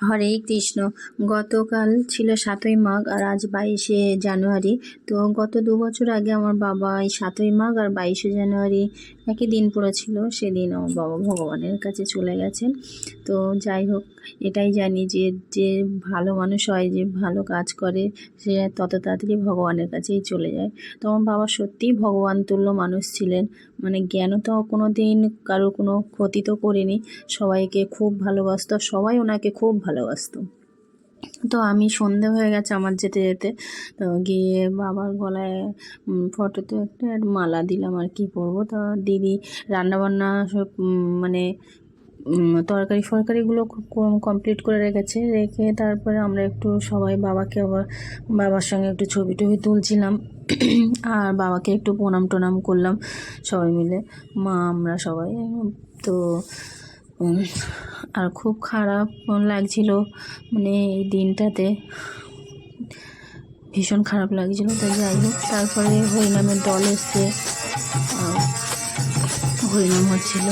হরে কৃষ্ণ। গতকাল ছিল 7ই মাঘ আর আজ 22শে জানুয়ারি। তো গত 2 বছর আগে আমার বাবা এই 7ই মাঘ আর 22শে জানুয়ারি একই দিন পড়েছিল। সেদিন আমার বাবা ভগবানের কাছে চলে গেছেন। তো যাই হোক, এটাই জানি যে যে ভালো মানুষ হয়, যে ভালো কাজ করে, সে তত তাড়াতাড়ি ভগবানের কাছেই চলে যায়। তো আমার বাবা সত্যিই ভগবান তুল্য মানুষ ছিলেন। মানে জ্ঞানও তো কোনো দিন কারোর কোনো ক্ষতি তো করেনি, সবাইকে খুব ভালোবাসতো, সবাই ওনাকে খুব ভালোবাসতো। তো আমি সন্ধে হয়ে গেছে আমার যেতে যেতে, তো গিয়ে বাবার গলায় ফটোতে একটা মালা দিলাম আর কি পরবো। তো দিদি রান্নাবান্না সব মানে তরকারি ফরকারিগুলো খুব কমপ্লিট করে রেখে তারপরে আমরা একটু সবাই বাবার সঙ্গে একটু ছবি টবি তুলছিলাম আর বাবাকে একটু প্রণাম টনাম করলাম সবাই মিলে, আমরা সবাই। তো আর খুব খারাপ লাগছিল, মানে এই দিনটাতে ভীষণ খারাপ লাগছিল। তো যাই হোক, তারপরে হরিনামের দল এসছে, হরিনাম হচ্ছিল।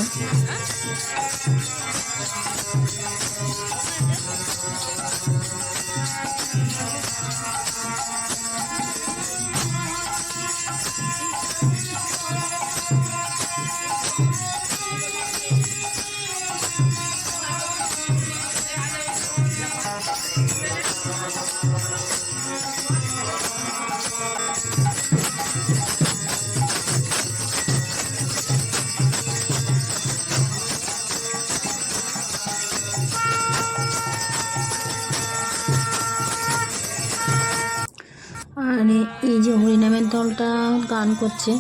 আর এই যে হরিনামের দলটা গান করছে,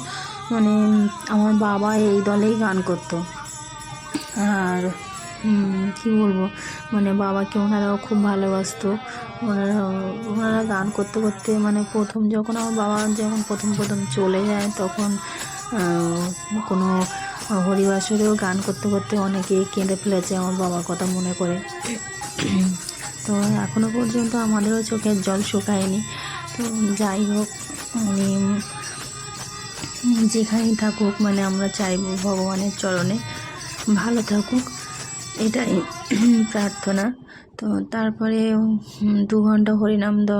মানে আমার বাবা এই দলেই গান করতো। আর কী বলবো, মানে বাবাকে ওনারাও খুব ভালোবাসতো। ওনারা গান করতে করতে, মানে যখন আমার বাবা প্রথম চলে যায়, তখন কোনো হরিবাসরেও গান করতে করতে অনেকেই কেঁদে ফেলেছে আমার বাবার কথা মনে করে। তো এখনও পর্যন্ত আমাদেরও চোখের জল শুকায়নি। তো যাই হোক, মানে যেখানেই থাকুক, মানে আমরা চাইবো ভগবানের চরণে ভালো থাকুক, এটাই প্রার্থনা। তো তারপরে 2 ঘন্টা হরিনামটা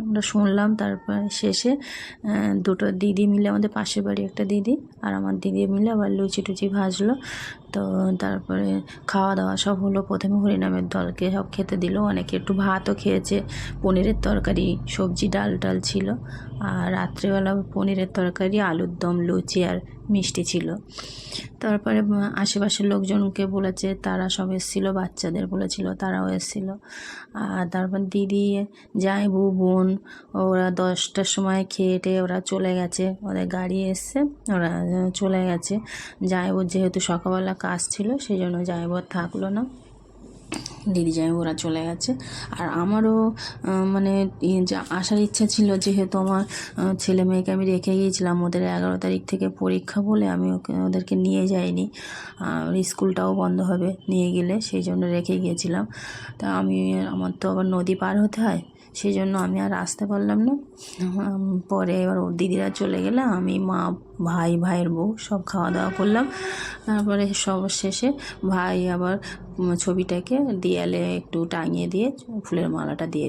আমরা শুনলাম। তারপর শেষে দুটো দিদি মিলে, আমাদের পাশের বাড়ি একটা দিদি আর আমার দিদি মিলে আবার লুচি টুচি ভাজলো। তো তারপরে খাওয়া দাওয়া সব হলো। প্রথমে হরিনামের দলকে সব খেতে দিল, অনেকে একটু ভাতও খেয়েছে, পনিরের তরকারি, সবজি, ডাল ছিল। আর রাত্রেবেলা পনিরের তরকারি, আলুর দম, লুচি আর মিষ্টি ছিল। তারপরে আশেপাশের লোকজনকে বলেছে, তারা সব এসেছিলো, বাচ্চাদের বলেছিল, তারাও এসেছিলো। আর তারপর দিদি, জামাইবু, বোন, ওরা 10টার সময় খেয়ে ওরা চলে গেছে, ওদের গাড়ি এসছে, ওরা চলে গেছে। জামাইবুর যেহেতু সকালবেলা কাজ ছিল, সেই জন্য জামাইবু থাকলো না, দিদি জামাইবুরা চলে গেছে। আর আমারও মানে আসার ইচ্ছা ছিল, যেহেতু আমার ছেলে মেয়েকে আমি রেখে গিয়েছিলাম, ওদের 11 তারিখ থেকে পরীক্ষা বলে আমি ওদেরকে নিয়ে যাইনি। স্কুলটাও বন্ধ হবে নিয়ে গেলে, সেই জন্য রেখে গিয়েছিলাম। তা আমার তো আবার নদী পার হতে হয়, সেই জন্য আমি আর আসতে পারলাম না। পরে এবার ওর দিদিরা চলে গেলে আমি, মা, ভাইয়ের বউ সব খাওয়া দাওয়া করলাম। তারপরে সব শেষে ভাই আবার ছবিটাকে দেয়ালে একটু টাঙিয়ে দিয়ে ফুলের মালাটা দিয়ে